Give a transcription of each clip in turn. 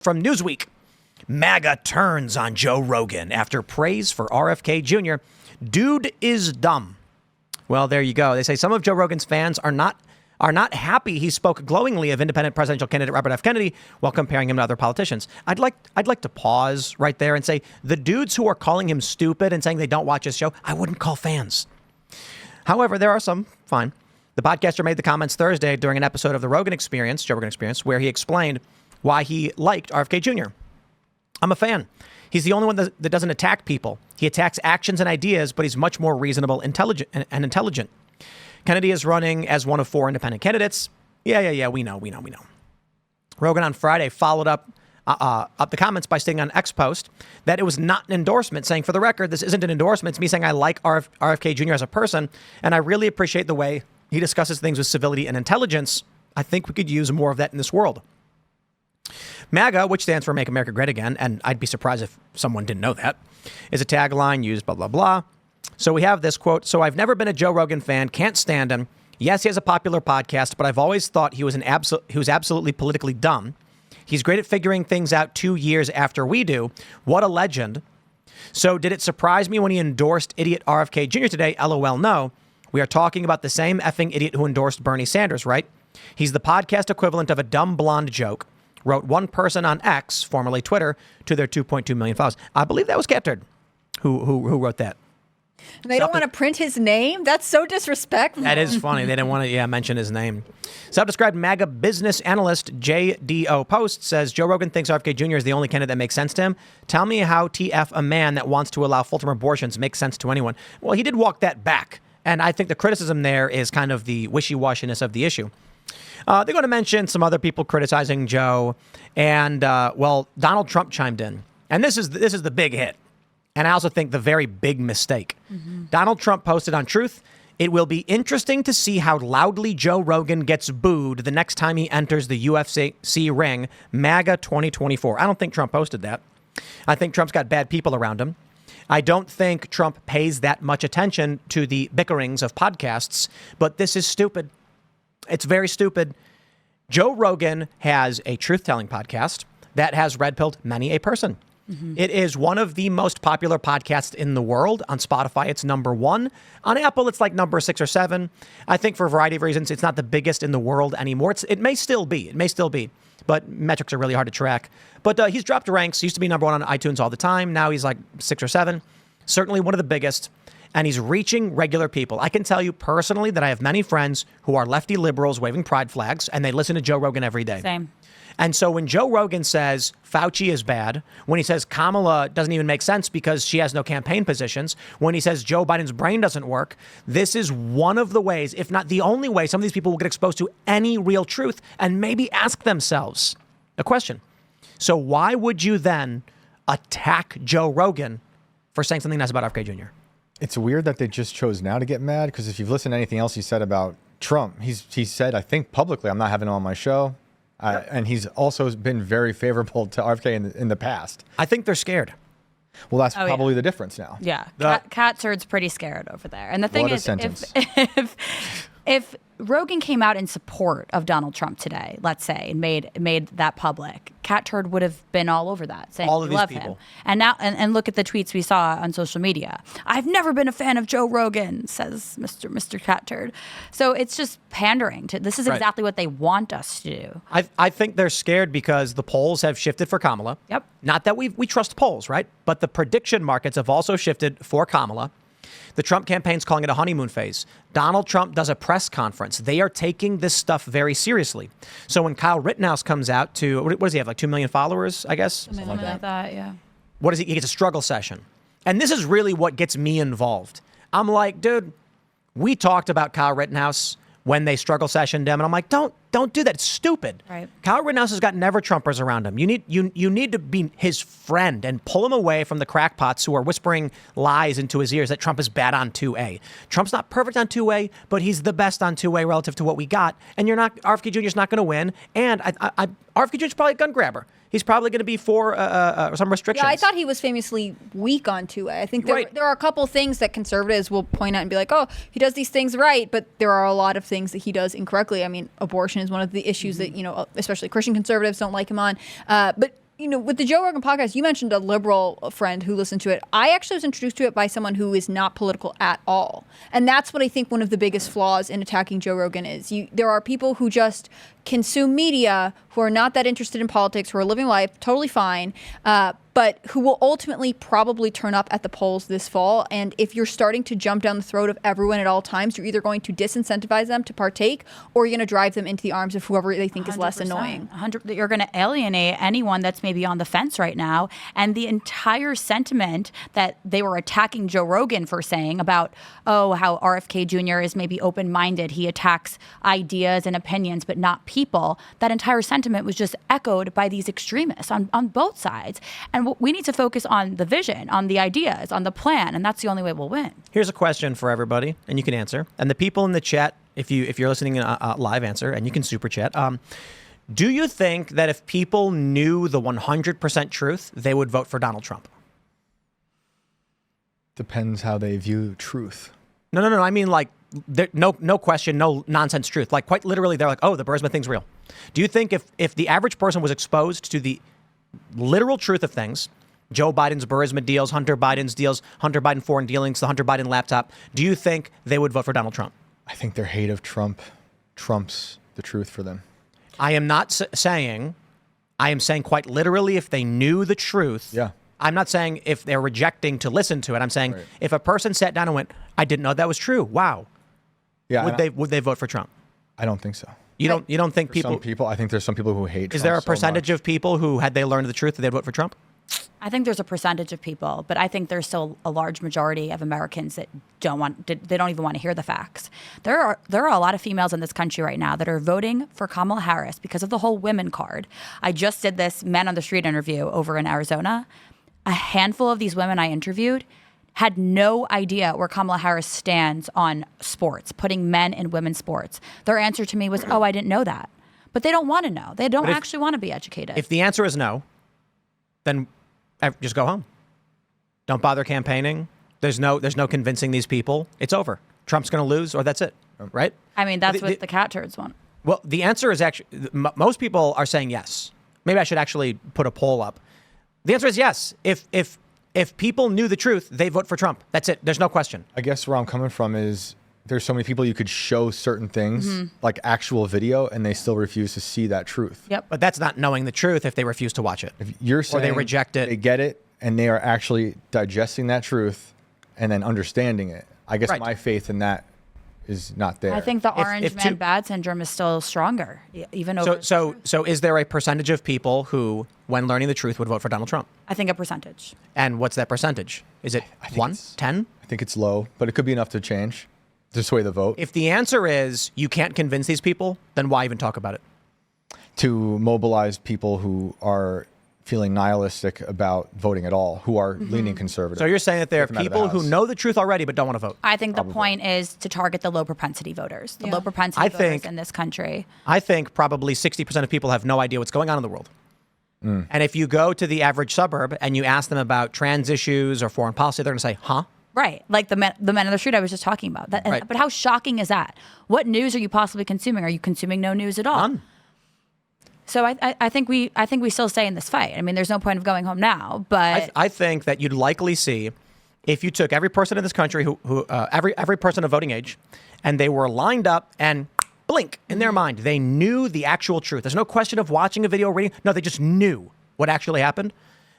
From Newsweek, MAGA turns on Joe Rogan after praise for RFK Jr. Dude is dumb. Well, there you go. They say some of Joe Rogan's fans are not happy he spoke glowingly of independent presidential candidate Robert F. Kennedy while comparing him to other politicians. I'd like to pause right there and say the dudes who are calling him stupid and saying they don't watch his show, I wouldn't call fans. However, there are some, fine. The podcaster made the comments Thursday during an episode of the Joe Rogan Experience, where he explained why he liked RFK Jr. I'm a fan. He's the only one that doesn't attack people. He attacks actions and ideas, but he's much more reasonable, intelligent. Kennedy is running as one of 4 independent candidates. Yeah, we know. Rogan on Friday followed up the comments by stating on X post that it was not an endorsement, saying, for the record, this isn't an endorsement. It's me saying I like RFK Jr. as a person, and I really appreciate the way he discusses things with civility and intelligence. I think we could use more of that in this world. MAGA, which stands for Make America Great Again, and I'd be surprised if someone didn't know that, is a tagline used, blah, blah, blah. So we have this quote. So I've never been a Joe Rogan fan, can't stand him. Yes, he has a popular podcast, but I've always thought he was absolutely politically dumb. He's great at figuring things out 2 years after we do. What a legend. So did it surprise me when he endorsed idiot RFK Jr. today? LOL, no. We are talking about the same effing idiot who endorsed Bernie Sanders, right? He's the podcast equivalent of a dumb blonde joke, wrote one person on X, formerly Twitter, to their 2.2 million followers. I believe that was Catturd who wrote that. And they don't want to print his name? That's so disrespectful. That is funny. They didn't want to mention his name. Self-described MAGA business analyst JDO Post says Joe Rogan thinks RFK Jr. is the only candidate that makes sense to him. Tell me how TF a man that wants to allow full-term abortions makes sense to anyone. Well, he did walk that back. And I think the criticism there is kind of the wishy-washiness of the issue. They're going to mention some other people criticizing Joe. And, Donald Trump chimed in. And this is the big hit. And I also think the very big mistake. Mm-hmm. Donald Trump posted on Truth, it will be interesting to see how loudly Joe Rogan gets booed the next time he enters the UFC ring, MAGA 2024. I don't think Trump posted that. I think Trump's got bad people around him. I don't think Trump pays that much attention to the bickerings of podcasts, but this is stupid. It's very stupid. Joe Rogan has a truth-telling podcast that has red-pilled many a person. Mm-hmm. It is one of the most popular podcasts in the world. On Spotify, it's number 1. On Apple, it's like number 6 or 7. I think for a variety of reasons, it's not the biggest in the world anymore. It may still be. But metrics are really hard to track. But he's dropped ranks. He used to be number 1 on iTunes all the time. Now he's like 6 or 7. Certainly one of the biggest. And he's reaching regular people. I can tell you personally that I have many friends who are lefty liberals waving pride flags, and they listen to Joe Rogan every day. Same. And so when Joe Rogan says Fauci is bad, when he says Kamala doesn't even make sense because she has no campaign positions, when he says Joe Biden's brain doesn't work, this is one of the ways, if not the only way, some of these people will get exposed to any real truth and maybe ask themselves a question. So why would you then attack Joe Rogan for saying something nice about RFK Jr.? It's weird that they just chose now to get mad, because if you've listened to anything else he said about Trump, he said, I think publicly, I'm not having him on my show. And he's also been very favorable to RFK in the past. I think they're scared. Well, that's probably the difference now. Yeah. Caturd's pretty scared over there. And the thing is, if Rogan came out in support of Donald Trump today, let's say, and made that public, Catturd would have been all over that, saying all of we these love people. him. And now, and look at the tweets we saw on social media. I've never been a fan of Joe Rogan, says Mr. Catturd. So it's just pandering to. This is exactly what they want us to do. I think they're scared because the polls have shifted for Kamala. Yep. Not that we trust polls, right? But the prediction markets have also shifted for Kamala. The Trump campaign's calling it a honeymoon phase. Donald Trump does a press conference. They are taking this stuff very seriously. So when Kyle Rittenhouse comes out to, what does he have, like 2 million followers, I guess? Something like that, yeah. What is he? He gets a struggle session. And this is really what gets me involved. I'm like, dude, we talked about Kyle Rittenhouse when they struggle sessioned him. And I'm like, don't do that. It's stupid. Right. Kyle Rittenhouse has got never Trumpers around him. You need to be his friend and pull him away from the crackpots who are whispering lies into his ears that Trump is bad on 2A. Trump's not perfect on 2A, but he's the best on 2A relative to what we got. And RFK Jr. is not going to win. And RFK Jr. is probably a gun grabber. He's probably going to be for some restrictions. Yeah, I thought he was famously weak on 2A. I think there are a couple things that conservatives will point out and be like, oh, he does these things right, but there are a lot of things that he does incorrectly. I mean, abortion is one of the issues that, especially Christian conservatives don't like him on. But with the Joe Rogan podcast, you mentioned a liberal friend who listened to it. I actually was introduced to it by someone who is not political at all. And that's what I think one of the biggest flaws in attacking Joe Rogan is. There are people who just consume media who are not that interested in politics, who are living life totally fine, but who will ultimately probably turn up at the polls this fall. And if you're starting to jump down the throat of everyone at all times, you're either going to disincentivize them to partake, or you're going to drive them into the arms of whoever they think is less annoying. You're going to alienate anyone that's maybe on the fence right now. And the entire sentiment that they were attacking Joe Rogan for saying about, how RFK Jr. is maybe open-minded, he attacks ideas and opinions, but not people, that entire sentiment was just echoed by these extremists on both sides. And we need to focus on the vision, on the ideas, on the plan, and that's the only way we'll win. Here's a question for everybody, and you can answer. And the people in the chat, if you're listening in a live answer, and you can super chat. Do you think that if people knew the 100% truth, they would vote for Donald Trump? Depends how they view truth. No. I mean, like, no question, no nonsense truth. Like, quite literally, they're like, the Burisma thing's real. Do you think if the average person was exposed to the literal truth of things, Joe Biden's Burisma deals, Hunter Biden's deals, Hunter Biden foreign dealings, the Hunter Biden laptop, do you think they would vote for Donald Trump? I think their hate of Trump trumps the truth for them. I am not saying, I am saying quite literally if they knew the truth. Yeah. I'm not saying if they're rejecting to listen to it. I'm saying if a person sat down and went, I didn't know that was true. Wow. Yeah. Would they vote for Trump? I don't think so. You don't think Some people, I think there's some people who hate Trump. Is there a so percentage much. of people who, had they learned the truth, they'd vote for Trump? I think there's a percentage of people, but I think there's still a large majority of Americans that they don't even want to hear the facts. There are a lot of females in this country right now that are voting for Kamala Harris because of the whole women card. I just did this Men on the Street interview over in Arizona. A handful of these women I interviewed had no idea where Kamala Harris stands on sports, putting men in women's sports. Their answer to me was, I didn't know that. But they don't want to know. They don't actually want to be educated. If the answer is no, then just go home. Don't bother campaigning. There's no convincing these people. It's over. Trump's going to lose, or that's it, right? I mean, that's what the Catturds want. Well, the answer is actually, most people are saying yes. Maybe I should actually put a poll up. The answer is yes. If people knew the truth, they vote for Trump. That's it. There's no question. I guess where I'm coming from is there's so many people you could show certain things, like actual video, and they still refuse to see that truth. Yep. But that's not knowing the truth if they refuse to watch it. If you're saying or they reject it. They get it, and they are actually digesting that truth and then understanding it. I guess my faith in that is not there. I think the orange man bad syndrome is still stronger, even over. So is there a percentage of people who, when learning the truth, would vote for Donald Trump? I think a percentage. And what's that percentage? Is it 1, 10? I think it's low, but it could be enough to change, to sway the vote. If the answer is you can't convince these people, then why even talk about it? To mobilize people who are feeling nihilistic about voting at all, who are leaning conservative. So you're saying that there are people who know the truth already but don't want to vote? I think the point is to target the low propensity voters, the low propensity voters in this country. I think probably 60% of people have no idea what's going on in the world. And if you go to the average suburb and you ask them about trans issues or foreign policy, they're going to say, huh? Right. Like the men on the street I was just talking about. Right. But how shocking is that? What news are you possibly consuming? Are you consuming no news at all? None. So I think we still stay in this fight. I mean, there's no point of going home now, but I think that you'd likely see if you took every person in this country every person of voting age, and they were lined up and blink in their mind, they knew the actual truth. There's no question of watching a video or reading. No, they just knew what actually happened.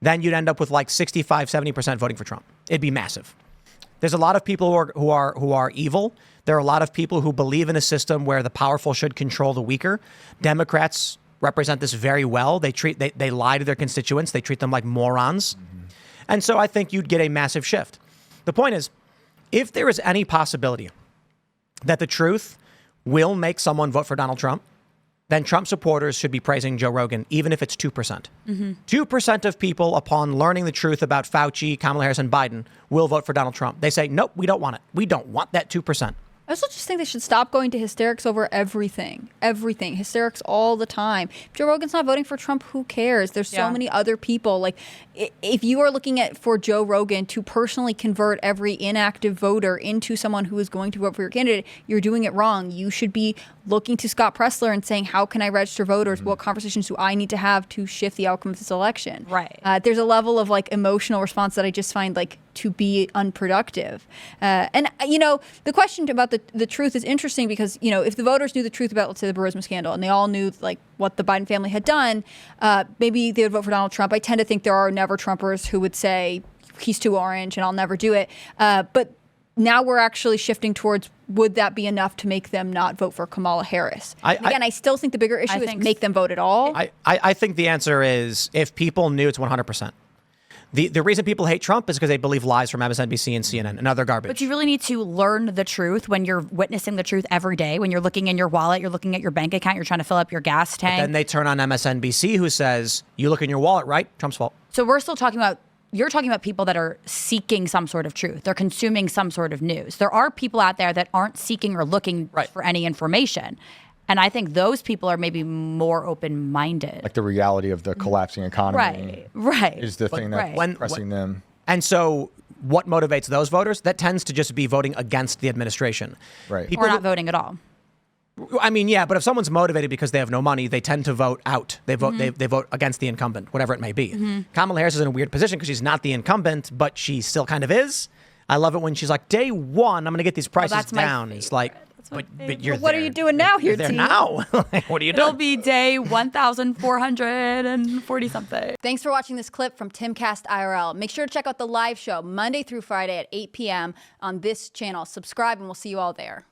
Then you'd end up with like 65, 70% voting for Trump. It'd be massive. There's a lot of people who are evil. There are a lot of people who believe in a system where the powerful should control the weaker. Democrats represent this very well. They lie to their constituents. They treat them like morons. And so I think you'd get a massive shift. The point is, if there is any possibility that the truth will make someone vote for Donald Trump, then Trump supporters should be praising Joe Rogan, even if it's 2%. 2% of people, upon learning the truth about Fauci, Kamala Harris, and Biden, will vote for Donald Trump. They say, nope, we don't want it. We don't want that 2%. I also just think they should stop going to hysterics over everything. Everything. Hysterics all the time. If Joe Rogan's not voting for Trump, who cares? There's so many other people. Like, if you are looking for Joe Rogan to personally convert every inactive voter into someone who is going to vote for your candidate, you're doing it wrong. You should be looking to Scott Pressler and saying, how can I register voters? What conversations do I need to have to shift the outcome of this election? Right. There's a level of like emotional response that I just find like to be unproductive. And, you know, the question about the truth is interesting because, you know, if the voters knew the truth about, let's say, the Burisma scandal and they all knew like what the Biden family had done, maybe they would vote for Donald Trump. I tend to think there are never Trumpers who would say he's too orange and I'll never do it. But now we're actually shifting towards, would that be enough to make them not vote for Kamala Harris? I still think the bigger issue is make them vote at all. I think the answer is if people knew it's 100%. The reason people hate Trump is because they believe lies from MSNBC and CNN and other garbage. But you really need to learn the truth when you're witnessing the truth every day. When you're looking in your wallet, you're looking at your bank account, you're trying to fill up your gas tank. But then they turn on MSNBC who says, you look in your wallet, right? Trump's fault. So we're still talking about, you're talking about people that are seeking some sort of truth. They're consuming some sort of news. There are people out there that aren't seeking or looking for any information. And I think those people are maybe more open-minded. Like the reality of the collapsing economy is the thing that's pressing them. And so what motivates those voters? That tends to just be voting against the administration. Right. People or not voting at all. I mean, yeah, but if someone's motivated because they have no money, they tend to vote out. They vote they vote against the incumbent, whatever it may be. Kamala Harris is in a weird position because she's not the incumbent, but she still kind of is. I love it when she's like, day one, I'm going to get these prices down. It's like, but you're what are you doing now here, You're team? there now. What are you doing? It'll be day 1,440 something. Thanks for watching this clip from Timcast IRL. Make sure to check out the live show Monday through Friday at 8 p.m. on this channel. Subscribe and we'll see you all there.